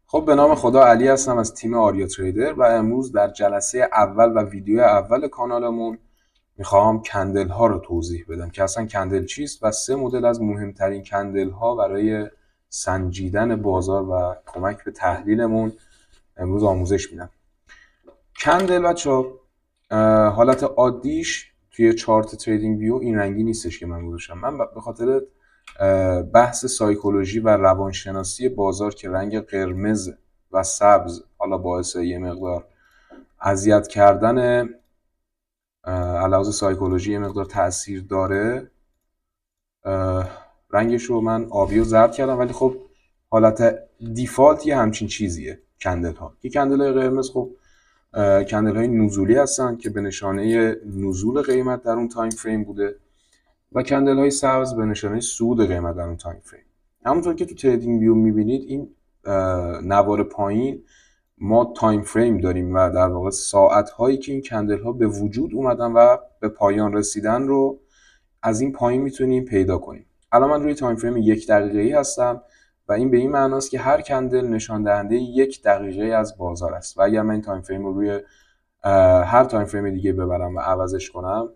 خب به نام خدا، علی هستم از تیم آریا تریدر و امروز در جلسه اول و ویدیو اول کانالمون میخوام کندل ها رو توضیح بدم که اصلا کندل چیست و 3 مدل از مهمترین کندل ها برای سنجیدن بازار و کمک به تحلیلمون امروز آموزش میدم. کندل بچه‌ها حالت عادیش توی چارت تریدینگ ویو این رنگی نیستش که من گذاشتم. من به خاطر بحث سایکولوژی و روانشناسی بازار که رنگ قرمز و سبز حالا باعث یه مقدار اذیت کردن علاوه سایکولوژی یه مقدار تاثیر داره، رنگش رو من آبی و زرد کردم، ولی خب حالت دیفالت یه همچین چیزیه کندل ها. که کندل های قرمز خب کندل های نزولی هستن که به نشانه نزول قیمت در اون تایم فریم بوده و کندل های سبز به نشانه صعود قیمت در اون تایم فریم. همونطور که تو تریدینگ ویو میبینید این نوار پایین ما تایم فریم داریم و در واقع ساعت هایی که این کندل ها به وجود اومدن و به پایان رسیدن رو از این پایین میتونیم پیدا کنیم. الان من روی تایم فریم 1 دقیقه‌ای هستم و این به این معناست که هر کندل نشان دهنده 1 دقیقه از بازار است و اگر من این تایم فریم رو روی هر تایم فریم دیگه ببرم و عوضش کنم،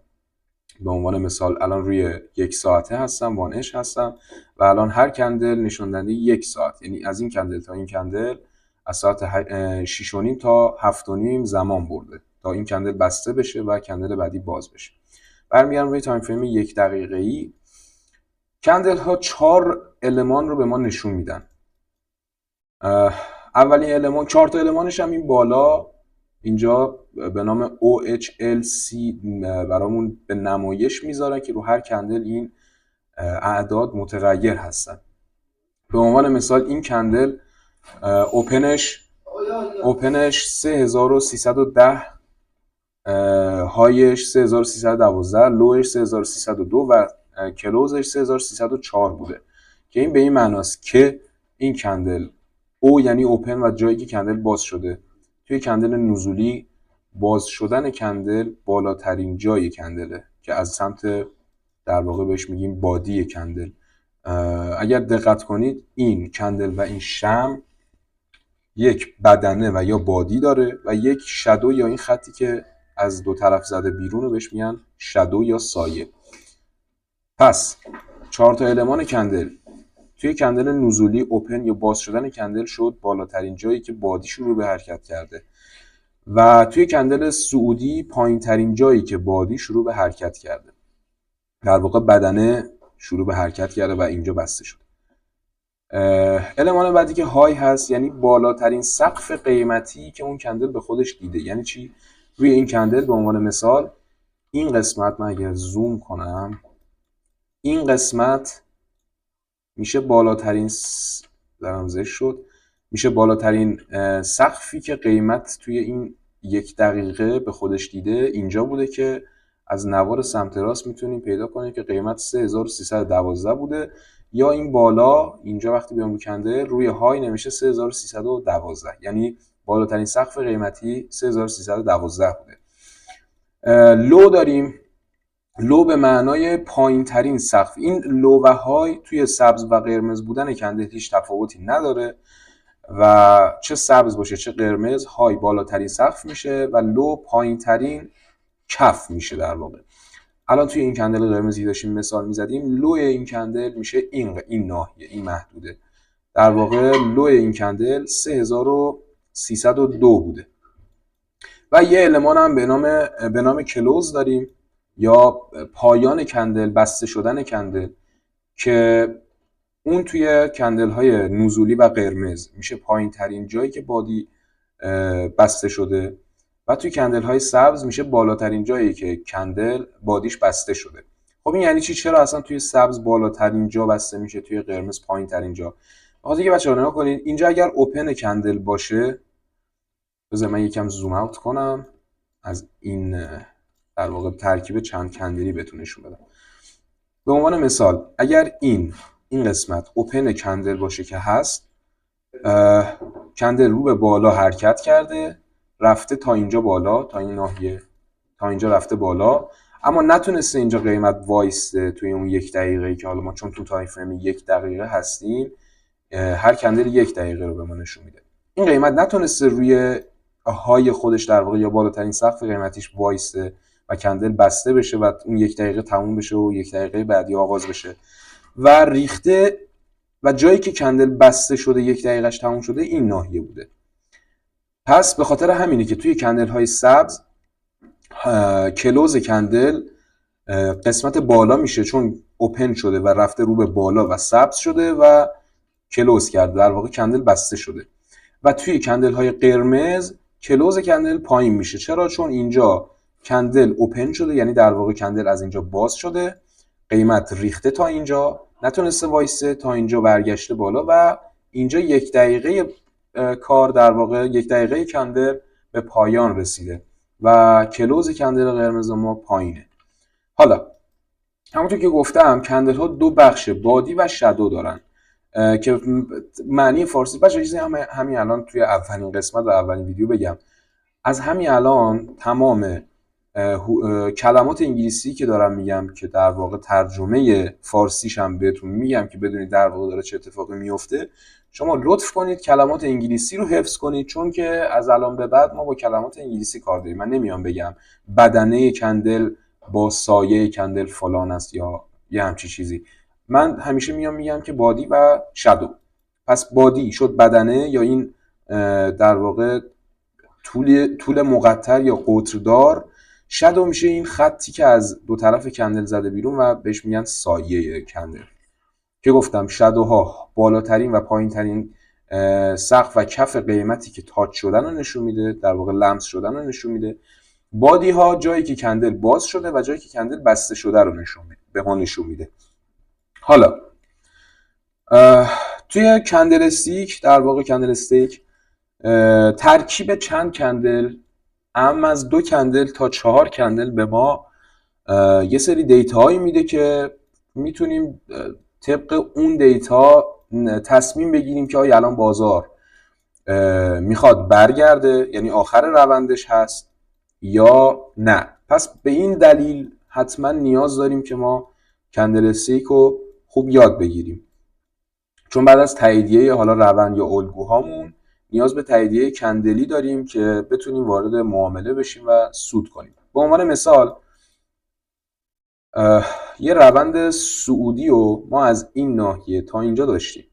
به عنوان مثال الان روی 1 ساعته هستم، 1 هستم و الان هر کندل نشان دهنده 1 ساعت، یعنی از این کندل تا این کندل از ساعت 6:30 تا 7:30 زمان برده تا این کندل بسته بشه و کندل بعدی باز بشه. برمیگردم روی تایم فریم 1 دقیقه‌ای. کندل ها 4 المان رو به ما نشون میدن. اولین المان، 4 تا المانش هم این بالا اینجا به نام OHLC برامون به نمایش میذارن که رو هر کندل این اعداد متغیر هستن. به عنوان مثال این کندل اوپنش 3310، هایش 3312، لوش 3302 و کلوزش 3304 بوده که این به این معناست که این کندل او یعنی اوپن و جایی که کندل باز شده. توی کندل نزولی باز شدن کندل بالاترین جای کندله که از سمت در واقع بهش میگیم بادی کندل. اگر دقت کنید این کندل و این شم یک بدنه و یا بادی داره و یک شادو یا این خطی که از دو طرف زده بیرون رو بهش میگن شادو یا سایه. پس 4 تا المان کندل توی کندل نزولی اوپن یا باز شدن کندل شد بالاترین جایی که بادی شروع به حرکت کرده و توی کندل صعودی پایین ترین جایی که بادی شروع به حرکت کرده. در واقع بدنه شروع به حرکت کرده و اینجا بسته شد. المان بعدی که های هست، یعنی بالاترین سقف قیمتی که اون کندل به خودش دیده. یعنی چی؟ روی این کندل به عنوان مثال این قسمت، من اگر زوم کنم، این قسمت میشه بالاترین میشه بالاترین سقفی که قیمت توی این 1 دقیقه به خودش دیده. اینجا بوده که از نوار سمت راست میتونیم پیدا کنیم که قیمت 3312 بوده، یا این بالا اینجا وقتی بیام رو کندل روی های نمیشه 3312، یعنی بالاترین سقف قیمتی 3312 بوده. لو داریم، لو به معنای پایین ترین سقف. این لو و های توی سبز و قرمز بودن کندل هیچ تفاوتی نداره و چه سبز باشه چه قرمز، های بالاترین سقف میشه و لو پایین ترین کف میشه. در واقع الان توی این کندل قرمزی داشتیم مثال میزدیم، لو این کندل میشه این ناحیه، این محدوده. در واقع لو این کندل 3302 بوده. و یه المان هم به نام کلوز داریم یا پایان کندل، بسته شدن کندل، که اون توی کندل های نزولی و قرمز میشه پایین ترین جایی که بادی بسته شده و توی کندل های سبز میشه بالاترین جایی که کندل بادیش بسته شده. خب این یعنی چی؟ چرا اصلا توی سبز بالاترین جا بسته میشه، توی قرمز پایین ترین جا؟ بخاطر اینکه بچه‌ها نگاه کنید اینجا اگر اوپن کندل باشه، بذار من یکم زوم اوت کنم از این در واقع ترکیب چند کندلی بهتون نشون بدم. به عنوان مثال اگر این قسمت اوپن کندل باشه که هست، کندل رو به بالا حرکت کرده، رفته تا اینجا بالا، تا این ناحیه، تا اینجا رفته بالا، اما نتونسته اینجا قیمت وایسته توی اون 1 دقیقه‌ای که حالا ما چون تو تایم فریم 1 دقیقه هستیم، هر کندل 1 دقیقه رو به ما نشون میده. این قیمت نتونسته روی های خودش در واقع یا بالاترین سقف قیمتیش وایسته و کندل بسته بشه و اون 1 دقیقه تموم بشه و 1 دقیقه بعدی آغاز بشه و ریخته و جایی که کندل بسته شده 1 دقیقهش تموم شده این ناحیه بوده. پس به خاطر همینه که توی کندل های سبز کلوز کندل قسمت بالا میشه چون اوپن شده و رفته رو به بالا و سبز شده و کلوز کرده، در واقع کندل بسته شده. و توی کندل های قرمز کلوز کندل پایین میشه. چرا؟ چون اینجا کندل اوپن شده، یعنی در واقع کندل از اینجا باز شده، قیمت ریخته تا اینجا، نتونسته وایسه، تا اینجا برگشته بالا و اینجا 1 دقیقه کار در واقع 1 دقیقه کندل به پایان رسیده و کلوز کندل قرمز ما پایینه. حالا همونطور که گفتم کندل ها 2 بخش بادی و شادو دارن که معنی فارسی بچه چیزی همین الان توی اولین قسمت و اولین ویدیو بگم. از همین الان تمام کلمات انگلیسی که دارم میگم که در واقع ترجمه فارسیش هم بهتون میگم که بدونید در واقع داره چه اتفاقی میفته، شما لطف کنید کلمات انگلیسی رو حفظ کنید، چون که از الان به بعد ما با کلمات انگلیسی کار داریم. من نمیام بگم بدنه کندل با سایه کندل فلان است یا یه همچی چیزی. من همیشه میگم که بادی و شادو. پس بادی شد بدنه یا این در واقع طول مقطر یا قطردار. شادو میشه این خطی که از دو طرف کندل زده بیرون و بهش میگن سایه کندل، که گفتم شادوها بالاترین و پایینترین سقف و کف قیمتی که تاچ شدن رو نشون میده، در واقع لمس شدن رو نشون میده. بادی ها جایی که کندل باز شده و جایی که کندل بسته شده رو نشون میده. حالا توی کندل استیک در واقع کندل استیک ترکیب چند کندل از 2 کندل تا 4 کندل به ما یه سری دیتا هایی میده که میتونیم طبق اون دیتا تصمیم بگیریم که آیا الان بازار میخواد برگرده، یعنی آخر روندش هست یا نه. پس به این دلیل حتما نیاز داریم که ما کندل استیک رو خوب یاد بگیریم، چون بعد از تاییدیه حالا روند یا الگوهامون نیاز به تاییدیه کندلی داریم که بتونیم وارد معامله بشیم و سود کنیم. به عنوان مثال یه روند سعودی رو ما از این ناحیه تا اینجا داشتیم.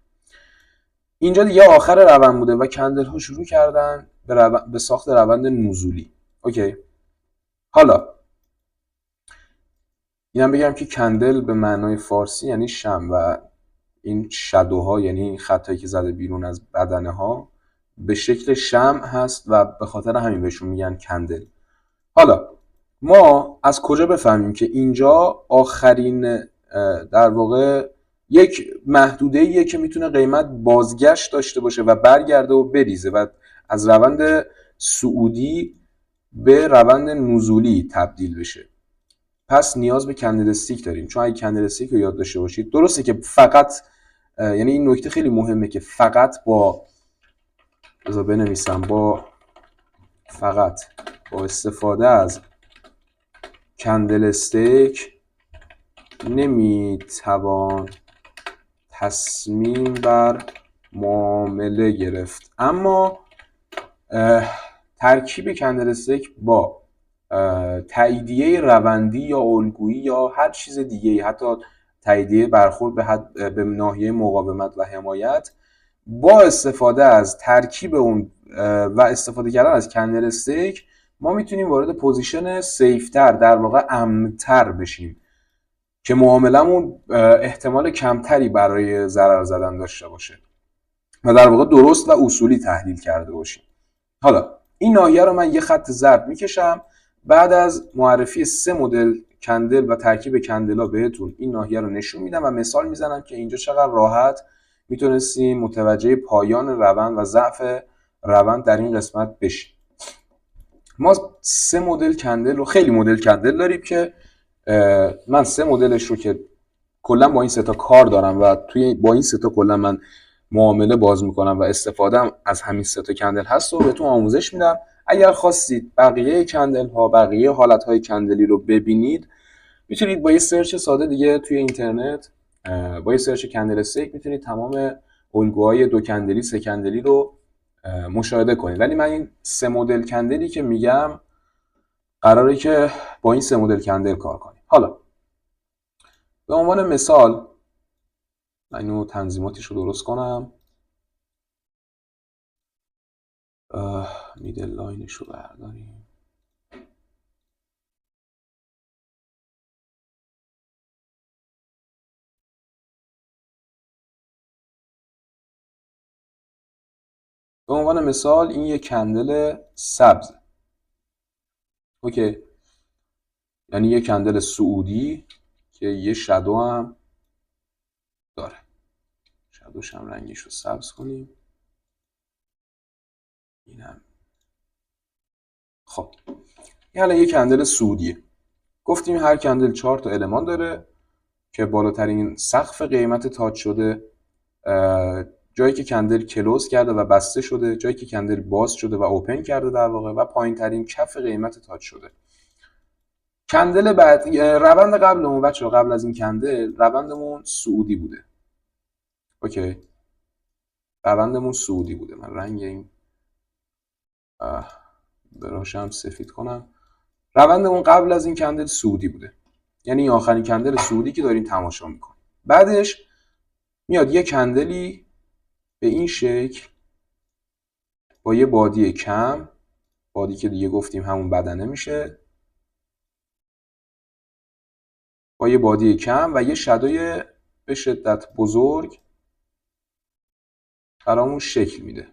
اینجا دیگه آخر روند بوده و کندل ها شروع کردن به ساخت روند نزولی. اوکی. حالا اینم بگم که کندل به معنای فارسی یعنی شمع و این شادوها یعنی این خطایی که زده بیرون از بدنه ها به شکل شمع هست و به خاطر همین بهشون میگن کندل. حالا ما از کجا بفهمیم که اینجا آخرین در واقع یک محدوده‌ایه که میتونه قیمت بازگشت داشته باشه و برگرده و بریزه و از روند صعودی به روند نزولی تبدیل بشه؟ پس نیاز به کندل استیک داریم، چون اگه کندل استیک رو یاد داشته باشید، درسته که فقط یعنی این نکته خیلی مهمه که فقط با استفاده از کندل استیک نمیتوان تصمیم بر معامله گرفت، اما ترکیب کندل استیک با تاییدیه روندی یا الگویی یا هر چیز دیگه، حتی تاییدیه برخورد به ناحیه مقاومت و حمایت، با استفاده از ترکیب اون و استفاده کردن از کندل استیک ما میتونیم وارد پوزیشن سیفتر در واقع امن‌تر بشیم که معاملمون احتمال کمتری برای ضرر زدن داشته باشه و در واقع درست و اصولی تحلیل کرده باشیم. حالا این ناحیه رو من یه خط زرد میکشم. بعد از معرفی 3 مدل کندل و ترکیب کندلا بهتون این ناحیه رو نشون میدم و مثال میزنم که اینجا چقدر راحت میتونستیم متوجه پایان روند و ضعف روند در این قسمت بشیم. ما 3 مدل کندل رو، خیلی مدل کندل داریم که من 3 مدلش رو که کلا با این 3 تا کار دارم و با این 3 تا کلا من معامله باز میکنم و استفاده از همین 3 تا کندل هست و بهتون آموزش میدم. اگر خواستید بقیه کندل ها، بقیه حالت های کندلی رو ببینید، میتونید با یه سرچ ساده دیگه توی اینترنت با یه سرچ کندل استیک میتونید تمام الگوهای 2 کندلی 3 کندلی رو مشاهده کنید. ولی من این 3 مدل کندلی که میگم قراره که با این 3 مدل کندل کار کنیم. حالا به عنوان مثال من اینو تنظیماتش رو درست کنم، میدل لاینش رو برداریم. به عنوان مثال این یه کندل سبز، اوکی، یعنی یه کندل سعودی که یه شادو هم داره. شادوش هم رنگش رو سبز کنیم. این هم خب یعنی یه کندل سعودیه. گفتیم هر کندل 4 تا المان داره که بالاترین سقف قیمت تاچ شده جایی که کندل کلوز کرده و بسته شده، جایی که کندل باز شده و اوپن کرده در واقع، و پایین ترین کف قیمت تاچ شده. کندل بعد روند قبلمون بچه‌ها، قبل از این کندل روندمون سعودی بوده. اوکی، روندمون سعودی بوده. من رنگ این براشم سفید کنم. روندمون قبل از این کندل سعودی بوده، یعنی آخرین کندل سعودی که داریم تماشا میکنیم. بعدش میاد یه کندلی به این شکل با یه بادی کم، بادی که دیگه گفتیم همون بدنه میشه، با یه بادی کم و یه شادوی به شدت بزرگ برامون شکل میده.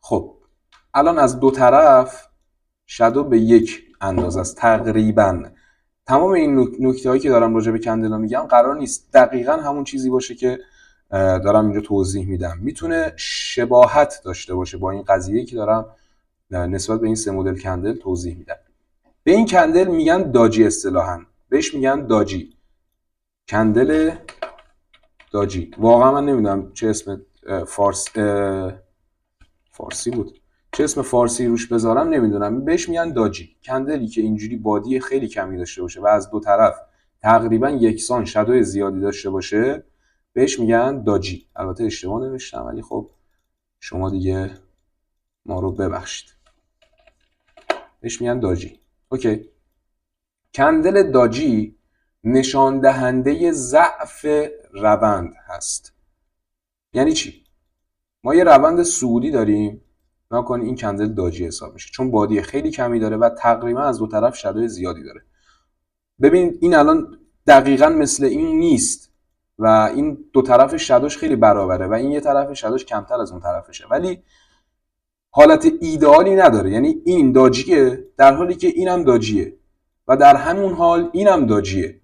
خب الان از دو طرف شادو به یک اندازه است تقریبا. تمام این نکته هایی که دارم راجع به کندلا میگم قرار نیست دقیقا همون چیزی باشه که دارم اینجا توضیح میدم. میتونه شباهت داشته باشه با این قضیه‌ای که دارم نسبت به این 3 مدل کندل توضیح میدم. به این کندل میگن داجی، اصطلاحاً بهش میگن داجی، کندل داجی. واقعا من نمیدونم چه اسم فارسی بود، چه اسم فارسی روش بذارم نمیدونم. بهش میگن داجی، کندلی که اینجوری بادی خیلی کمی داشته باشه و از دو طرف تقریبا یکسان شادوی زیادی داشته باشه بهش میگن داجی. البته اشتباه نوشتم ولی خب شما دیگه ما رو ببخشید. بهش میگن داجی. اوکی، کندل داجی نشان دهنده ضعف روند هست. یعنی چی؟ ما یه روند سعودی داریم، نکنی این کندل داجی حساب میشه چون بادی خیلی کمی داره و تقریبا از دو طرف شادوی زیادی داره. ببین این الان دقیقاً مثل این نیست و این دو طرف شادوش خیلی برابره و این یه طرف شادوش کمتر از اون طرفشه، ولی حالت ایدئالی نداره. یعنی این داجیه در حالی که اینم داجیه و در همون حال اینم داجیه.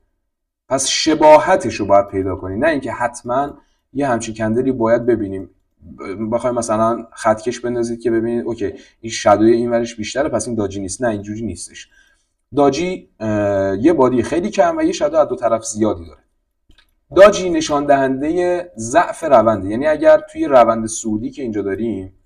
پس شباهتش رو باید پیدا کنی، نه اینکه حتما یه همچین کندلی باید ببینیم بخوایم مثلا خطکش بندازید که ببینید اوکی این شادوی این ورش بیشتره پس این داجی نیست. نه اینجوری نیستش. داجی یه بادی خیلی کم و یه شادو از دو طرف زیادی داره. داجی نشان دهنده ضعف رونده. یعنی اگر توی روند سعودی که اینجا داریم،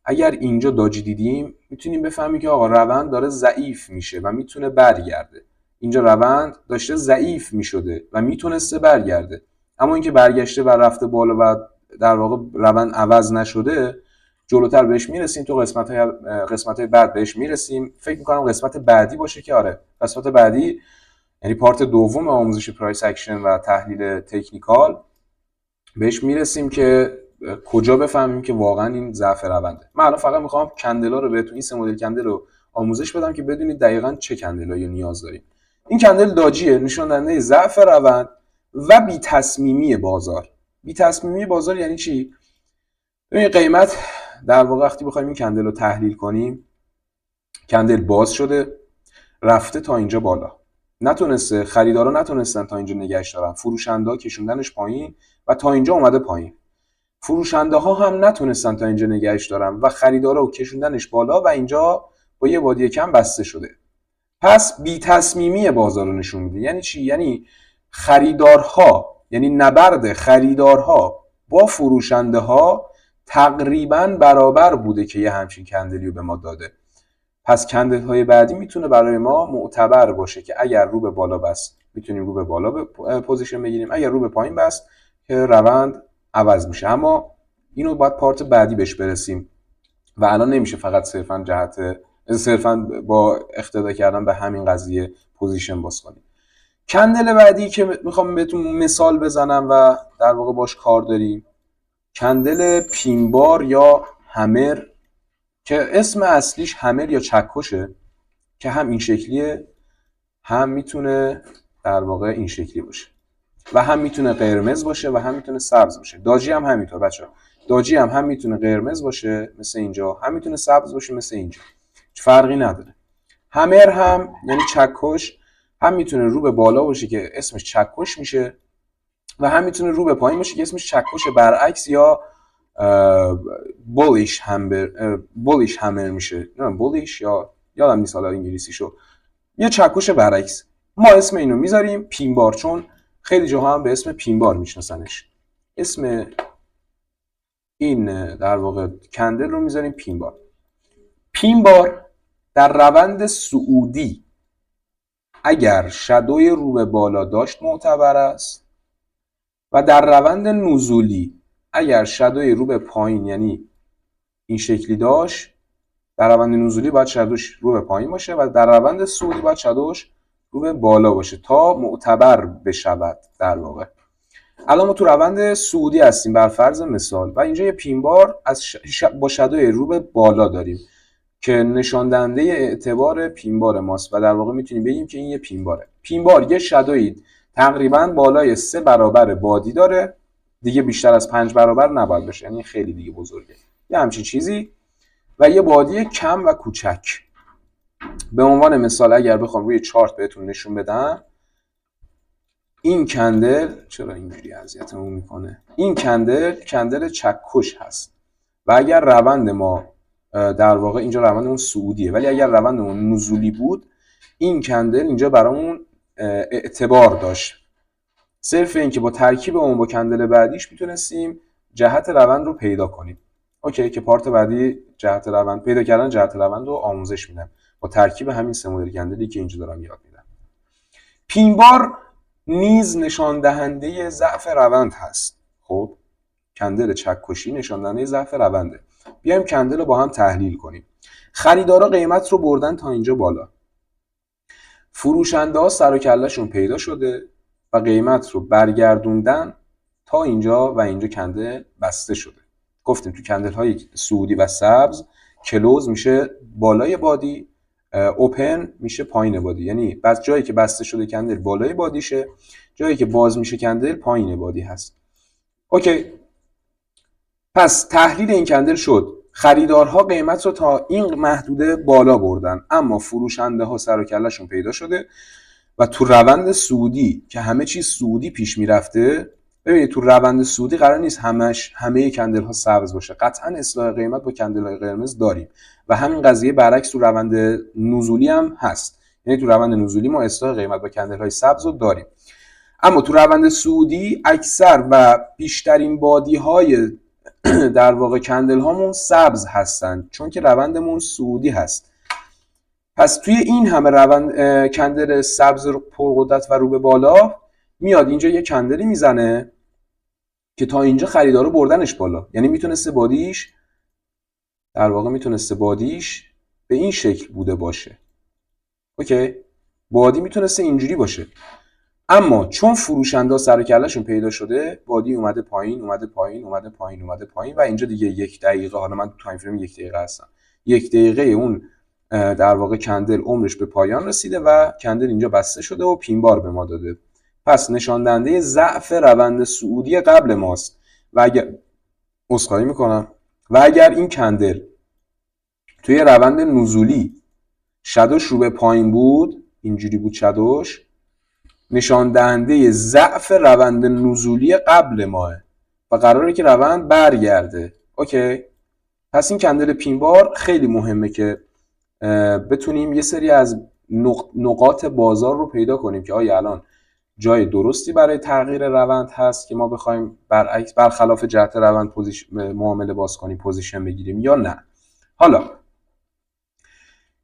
اگر اینجا داجی دیدیم میتونیم بفهمیم که آقا روند داره ضعیف میشه و میتونه برگرده. اینجا روند داشته ضعیف میشده و میتونسته برگرده، اما اینکه برگشته و رفته بالا و در واقع روند عوض نشده. جلوتر بهش میرسیم، تو قسمت بعد بهش میرسیم. فکر میکنم قسمت بعدی باشه که آره قسمت بعدی یعنی پارت دوم آموزش پرایس اکشن و تحلیل تکنیکال بهش میرسیم که کجا بفهمیم که واقعا این ضعف رونده. من الان فقط میخوام کندلا رو بهتون این 3 مدل کندل رو آموزش بدم که بدونید دقیقاً چه کندلایی نیاز داریم. این کندل داجیه، نشون دهنده ضعف روند و بی تصمیمی بازار. بی تصمیمی بازار یعنی چی؟ ببین قیمت در واقع وقتی بخوایم این کندل رو تحلیل کنیم، کندل باز شده رفته تا اینجا بالا، نتونسته، خریدارا نتونستن تا اینجا نگهش دارن، فروشنده کشوندنش پایین و تا اینجا اومده پایین. فروشنده ها هم نتونستن تا اینجا نگهش دارن و خریدارا رو کشوندنش بالا و اینجا با یه بادی کم بسته شده. پس بی تصمیمی بازار رو نشون میده. یعنی چی؟ یعنی خریدارها، یعنی نبرد خریدارها با فروشنده ها تقریبا برابر بوده که یه همچین کندلی رو به ما داده. پس کندل های بعدی میتونه برای ما معتبر باشه که اگر رو به بالا بست میتونیم رو به بالا پوزیشن بگیریم، اگر رو به پایین بست که روند عوض میشه. اما اینو باید پارت بعدی بهش برسیم و الان نمیشه فقط صرفا با اقتدا کردن به همین قضیه پوزیشن باز کنیم. کندل بعدی که میخوام بهتون مثال بزنم و در واقع باش کار داریم، کندل پینبار یا همر که اسم اصلیش همر یا چکشه که هم این شکلیه، هم میتونه در واقع این شکلی باشه و هم میتونه قرمز باشه و هم میتونه سبز باشه. داجی هم همینطور بچه‌ها، داجی هم میتونه قرمز باشه مثل اینجا، هم میتونه سبز باشه مثل اینجا، هیچ فرقی نداره. همر هم یعنی چکش، هم میتونه رو به بالا باشه که اسمش چکش میشه و هم میتونه رو به پایین باشه که اسمش چکش برعکس یا بولیش همر میشه. نه بولیش یا یادم نیست حالا انگلیسیشو، یه چکش برعکس. ما اسم اینو میذاریم پینبار چون خیلی جاها هم به اسم پینبار میشناسنش. اسم این در واقع کندل رو میذاریم پینبار. پینبار در روند صعودی اگر شادوی رو به بالا داشت معتبر است و در روند نزولی اگر شادوی رو به پایین یعنی این شکلی داشت، در روند نزولی باید شادوش رو به پایین باشه و در روند صعودی باید شادوش رو به بالا باشه تا معتبر بشود. در واقع الان ما تو روند صعودی هستیم بر فرض مثال و اینجا یه پینبار با شادوی رو به بالا داریم که نشان دهنده اعتبار پینبار ماست و در واقع میتونیم بگیم که این یه پینباره. پینبار یه شادوی تقریبا بالای 3 برابر بادی داره، دیگه بیشتر از 5 برابر نباید باشه، یعنی خیلی دیگه بزرگه، یه همچین چیزی، و یه بادی کم و کوچک. به عنوان مثال اگر بخوام روی چارت بهتون نشون بدم، این کندل چرا اینجوری اذیتمون میکنه، این کندل چکش هست و اگر روند ما در واقع اینجا روندمون صعودیه ولی اگر روندمون نزولی بود این کندل اینجا برامون اعتبار داشت. صرف این که با ترکیب اون با کندل بعدیش میتونستیم جهت روند رو پیدا کنیم. اوکی که پارت بعدی جهت روند پیدا کردن جهت روند رو آموزش میدم با ترکیب همین 3 مدل کندلی که اینجا دارم یاد میدم. پینبار نیز نشان دهنده ضعف روند هست. خب کندل چکشی نشان دهنده ضعف رونده. بیایم کندل رو با هم تحلیل کنیم. خریدارا قیمت رو بردن تا اینجا بالا، فروشنده ها سر و کله‌شون پیدا شده و قیمت رو برگردوندن تا اینجا و اینجا کندل بسته شده. گفتیم تو کندل های صعودی و سبز کلوز میشه بالای بادی، اوپن میشه پایین بادی، یعنی بس جایی که بسته شده کندل بالای بادیشه، جایی که باز میشه کندل پایین بادی هست. اوکی پس تحلیل این کندل شد خریدارها قیمت رو تا این محدوده بالا بردن اما فروشنده ها سر و کله‌شون پیدا شده و تو روند صعودی که همه چیز صعودی پیش میرفته. ببینید تو روند صعودی قرار نیست همه کندل ها سبز باشه، قطعا اصلاح قیمت با کندل های قرمز داریم و همین قضیه برعکس تو روند نزولی هم هست، یعنی تو روند نزولی ما اصلاح قیمت با کندل های سبز رو داریم اما تو روند صعودی اکثر و بیشترین بادی های در واقع کندل هامون سبز هستن چون که روندمون صعودی هست. پس توی این همه روند کندل سبز پرقدرت و رو به بالا میاد اینجا یه کندلی میزنه که تا اینجا خریدارو بردنش بالا، یعنی میتونسته بادیش در واقع به این شکل بوده باشه. اوکی بادی میتونسته اینجوری باشه اما چون فروشنده سر و کله‌شون پیدا شده بادی اومده پایین و اینجا دیگه 1 دقیقه، حالا من تو تایم فریم 1 دقیقه هستم، 1 دقیقه اون در واقع کندل عمرش به پایان رسیده و کندل اینجا بسته شده و پینبار به ما داده. پس نشان دهنده ضعف روند صعودی قبل ماست و اگر این کندل توی روند نزولی شادوش رو به پایین بود، اینجوری بود شادوش، نشان دهنده ضعف روند نزولی قبل ماه و قراره که روند برگرده. اوکی پس این کندل پینبار خیلی مهمه که بتونیم یه سری از نقاط بازار رو پیدا کنیم که آیا الان جای درستی برای تغییر روند هست که ما بخوایم برخلاف جهت روند معامله باز کنیم، پوزیشن بگیریم یا نه. حالا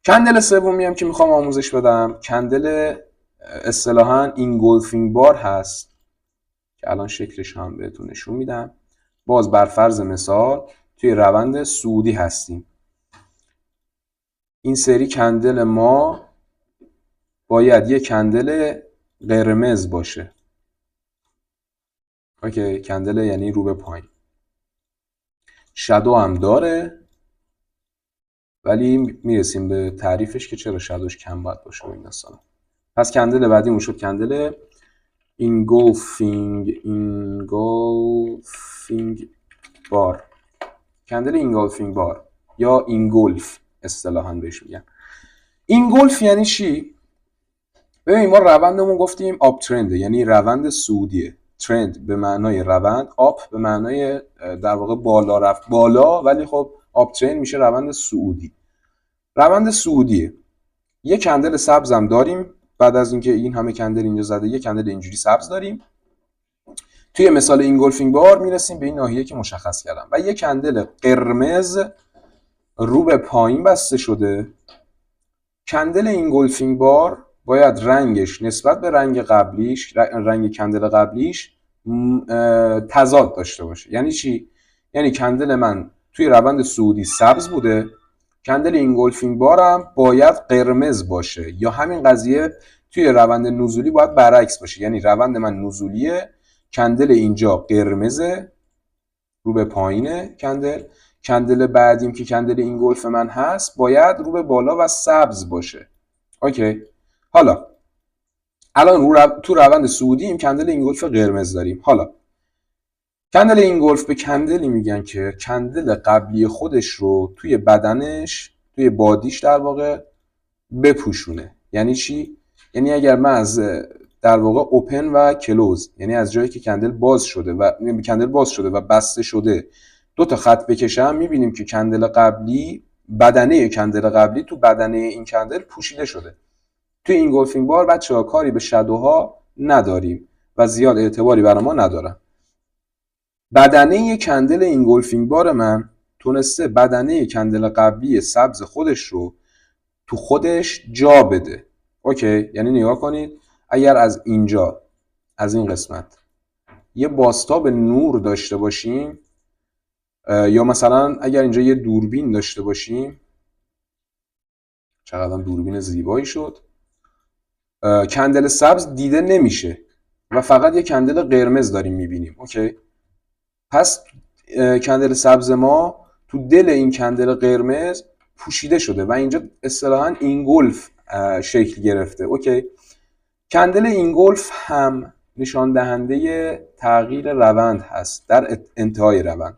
کندل سومی هم که میخوام آموزش بدم کندل اصطلاحاً اینگولفینگ بار هست که الان شکلش هم بهتون نشون میدم. باز بر فرض مثال توی روند صعودی هستیم. این سری کندل ما باید یه کندل قرمز باشه. اوکی، کندل یعنی رو به پایین. شادو هم داره ولی میرسیم به تعریفش که چرا شادوش کم باید باشه این داستانا. پس کندل بعدیمون شد کندل engulfing بار. کندل engulfing بار یا engulf اصطلاحاً بهش میگن. engulf یعنی چی؟ ببین ما روندمون گفتیم آپ ترنده، یعنی روند صعودیه. ترند به معنای روند، آپ به معنای در واقع بالا رفت، بالا، ولی خب آپ ترند میشه روند صعودی. روند صعودیه. یه کندل سبزم داریم. بعد از اینکه این همه کندل اینجا زده یه کندل اینجوری سبز داریم. توی مثال اینگولفینگ بار میرسیم به این ناحیه که مشخص کردم و یه کندل قرمز رو به پایین بسته شده. کندل اینگولفینگ بار باید رنگش نسبت به رنگ قبلیش، رنگ کندل قبلیش تضاد داشته باشه. یعنی چی؟ یعنی کندل من توی روند صعودی سبز بوده، کندل اینگولفینگ بارم باید قرمز باشه، یا همین قضیه توی روند نزولی باید برعکس باشه. یعنی روند من نزولیه، کندل اینجا قرمزه رو به پایینه، کندل بعدیم که کندل اینگولف من هست باید رو به بالا و سبز باشه. اوکی، حالا الان تو روند صعودی این کندل اینگولف قرمز داریم. حالا کندل اینگولف به کندلی میگن که کندل قبلی خودش رو توی بدنش، توی بادیش در واقع بپوشونه. یعنی چی؟ یعنی اگر من از در واقع اوپن و کلوز، یعنی از جایی که کندل باز شده و بسته شده دو تا خط بکشم، میبینیم که کندل قبلی، بدنه کندل قبلی تو بدنه این کندل پوشیده شده. توی اینگولفینگ بار بچه‌ها کاری به شادوها نداریم و زیاد اعتباری برای ما ندارن. بدنه کندل اینگولفینگ بار من تونسته بدنه کندل قبلی سبز خودش رو تو خودش جا بده. اوکی، یعنی نگاه کنید اگر از اینجا، از این قسمت یه بازتاب نور داشته باشیم، یا مثلا اگر اینجا یه دوربین داشته باشیم، چقدر دوربین زیبایی شد، کندل سبز دیده نمیشه و فقط یه کندل قرمز داریم میبینیم. اوکی، پس کندل سبز ما تو دل این کندل قرمز پوشیده شده و اینجا اصطلاحاً اینگولف شکل گرفته. اوکی، کندل اینگولف هم نشان دهنده تغییر روند هست در انتهای روند.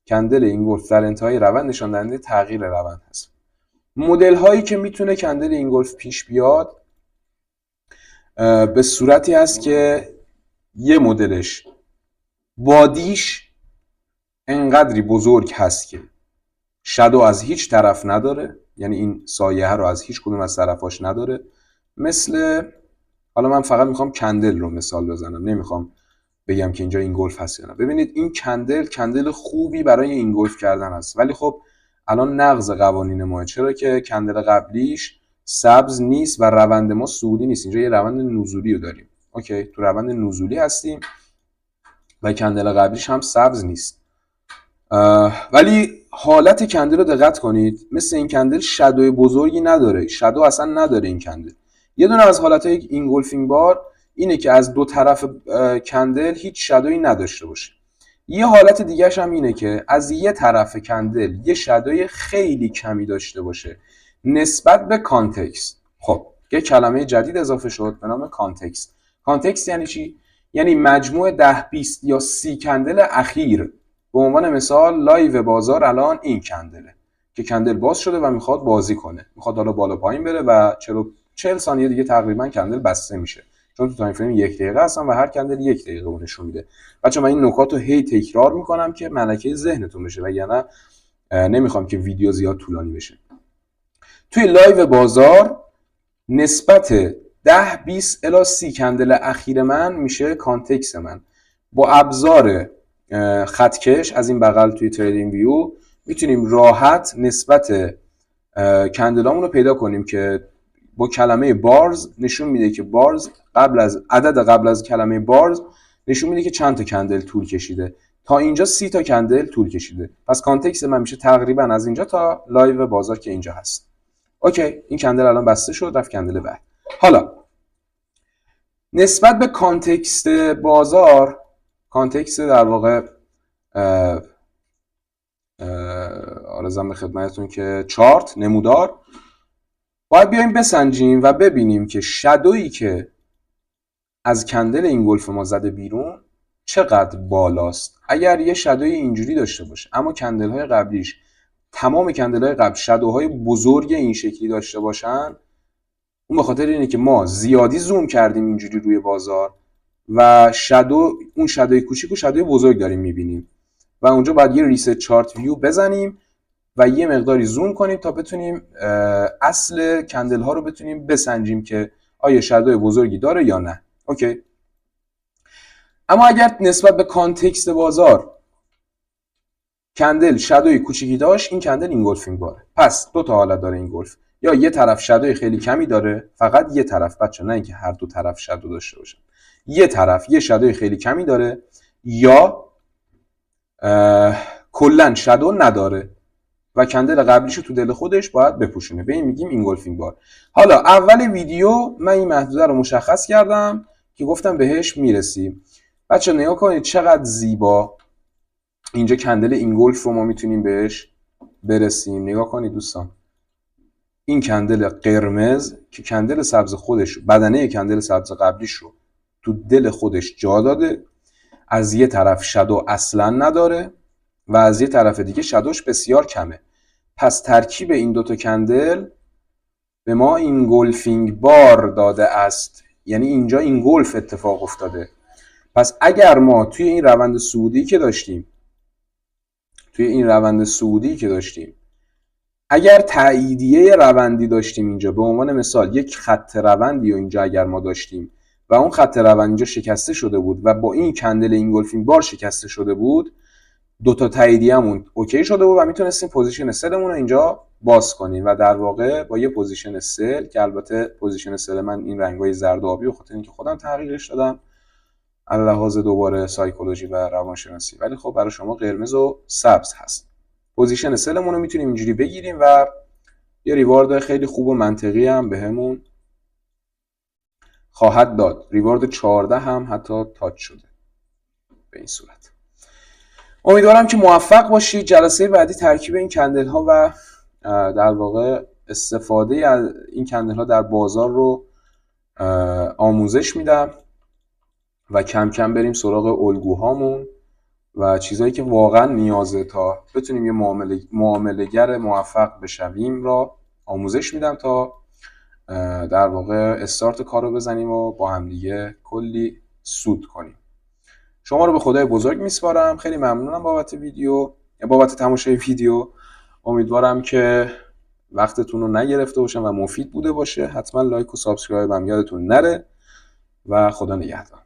کندل اینگولف در انتهای روند نشان دهنده تغییر روند هست. مدل هایی که میتونه کندل اینگولف پیش بیاد به صورتی هست که یه مدلش بادیش انقدری بزرگ هست که شادو از هیچ طرف نداره، یعنی این سایه رو از هیچ کدوم از طرفاش نداره. مثل، حالا من فقط میخوام کندل رو مثال بزنم، نمیخوام بگم که اینجا اینگولف هست یا نه. ببینید این کندل خوبی برای اینگولف کردن هست، ولی خب الان نقض قوانین ماه. چرا که کندل قبلیش سبز نیست و روند ما صعودی نیست، اینجا یه روند نزولی رو داریم. اوکی، تو روند نزولی هستیم و کندل قبلیش هم سبز نیست. ولی حالت کندل رو دقت کنید، مثل این کندل شادوی بزرگی نداره، شادو اصلا نداره این کندل. یه دونه از حالتهای اینگولفینگ بار اینه که از دو طرف کندل هیچ شادویی نداشته باشه. یه حالت دیگه‌ش هم اینه که از یه طرف کندل یه شادوی خیلی کمی داشته باشه نسبت به کانتکست. خب یه کلمه جدید اضافه شد به نام کانتکست. کانتکست یعنی چی؟ یعنی مجموع 10 20 یا 30 کندل اخیر. به عنوان مثال لایو بازار الان این کندله که کندل باز شده و میخواد بازی کنه، میخواد حالا بالا پایین بره و 40 ثانیه دیگه تقریبا کندل بسته میشه، چون تو تایم فریم 1 دقیقه هستن و هر کندل 1 دقیقه اون نشون میده. بچه‌ها من این نکات رو هی تکرار میکنم که ملکه ذهنتون بشه، وگرنه نمیخوام که ویدیو زیاد طولانی بشه. توی لایو بازار نسبت 10 20 الی 30 کندل اخیر من میشه کانتکست من. با ابزار خطکش از این بغل توی تریدینگ ویو میتونیم راحت نسبت کندلامون رو پیدا کنیم که با کلمه بارز نشون میده که بارز قبل از کلمه بارز نشون میده که چند تا کندل طول کشیده. تا اینجا 30 تا کندل طول کشیده. پس کانتکست من میشه تقریبا از اینجا تا لایو بازار که اینجا هست. اوکی، این کندل الان بسته شد، رفت کندل بعد. حالا نسبت به کانتکست بازار، کانتکست در واقع آرزم به خدمتتون که چارت نمودار، باید بیایم بسنجیم و ببینیم که شادویی که از کندل اینگولف ما زده بیرون چقدر بالاست. اگر یه شادوی اینجوری داشته باشه اما کندل های قبلیش، تمام کندل های قبل شادوهای بزرگ این شکلی داشته باشن، اون به خاطر اینه که ما زیادی زوم کردیم اینجوری روی بازار و اون شادوی کوچیک و شادوی بزرگ داریم میبینیم و اونجا باید یه ریست چارت ویو بزنیم و یه مقداری زوم کنیم تا بتونیم اصل کندل ها رو بتونیم بسنجیم که آیا شادوی بزرگی داره یا نه. اوکی. اما اگر نسبت به کانتکست بازار کندل شادوی کوچیکی داشت، این کندل اینگولفینگ باره. پس دو تا حالت داره اینگولف، یا یه طرف شادوی خیلی کمی داره، فقط یه طرف، بچه نه اینکه هر دو طرف شادو داشته باشه، یه طرف یه شادوی خیلی کمی داره، یا کلا شادو نداره و کندل قبلیشو تو دل خودش باید بپوشونه. به این میگیم اینگولفینگ بار. حالا اول ویدیو من این محدوده رو مشخص کردم که گفتم بهش میرسیم. بچه نگاه کنید چقدر زیبا اینجا کندل اینگولف رو ما میتونیم بهش برسیم. نگاه کنید دوستان، این کندل قرمز که کندل سبز خودش، بدنه کندل سبز قبلیش رو تو دل خودش جا داده، از یه طرف شادو اصلا نداره و از یه طرف دیگه شادوش بسیار کمه. پس ترکیب این دوتا کندل به ما اینگولفینگ بار داده است، یعنی اینجا اینگولف اتفاق افتاده. پس اگر ما توی این روند صعودی که داشتیم اگر تاییدیه روندی داشتیم اینجا، به عنوان مثال یک خط روندی و اینجا اگر ما داشتیم و اون خط روند اینجا شکسته شده بود و با این کندل اینگولفینگ بار شکسته شده بود، دوتا تاییدیه‌مون اوکی شده بود و میتونستیم پوزیشن سلمون رو اینجا باز کنیم و در واقع با یه پوزیشن سل، که البته پوزیشن سل من این رنگای زرد و آبی به خاطر اینکه خودم تغییرش دادم از لحاظ دوباره سایکولوژی و روانشناسی، ولی خب برای شما قرمز و سبز هست. پوزیشن سلمون رو میتونیم اینجوری بگیریم و یه ریوارد خیلی خوب و منطقی هم بهمون خواهد داد. ریوارد 14 هم حتی تاچ شده. به این صورت امیدوارم که موفق باشید. جلسه بعدی ترکیب این کندل ها و در واقع استفاده از این کندل ها در بازار رو آموزش میدم و کم کم بریم سراغ الگوهامون و چیزایی که واقعا نیازه تا بتونیم یه معامله‌گر موفق بشویم را آموزش میدم تا در واقع استارت کار رو بزنیم و با هم دیگه کلی سود کنیم. شما رو به خدای بزرگ میسپارم. خیلی ممنونم بابت تماشای ویدیو. امیدوارم که وقتتون رو نگرفته باشم و مفید بوده باشه. حتما لایک و سابسکرایب هم یادتون نره و خدا نگهدار.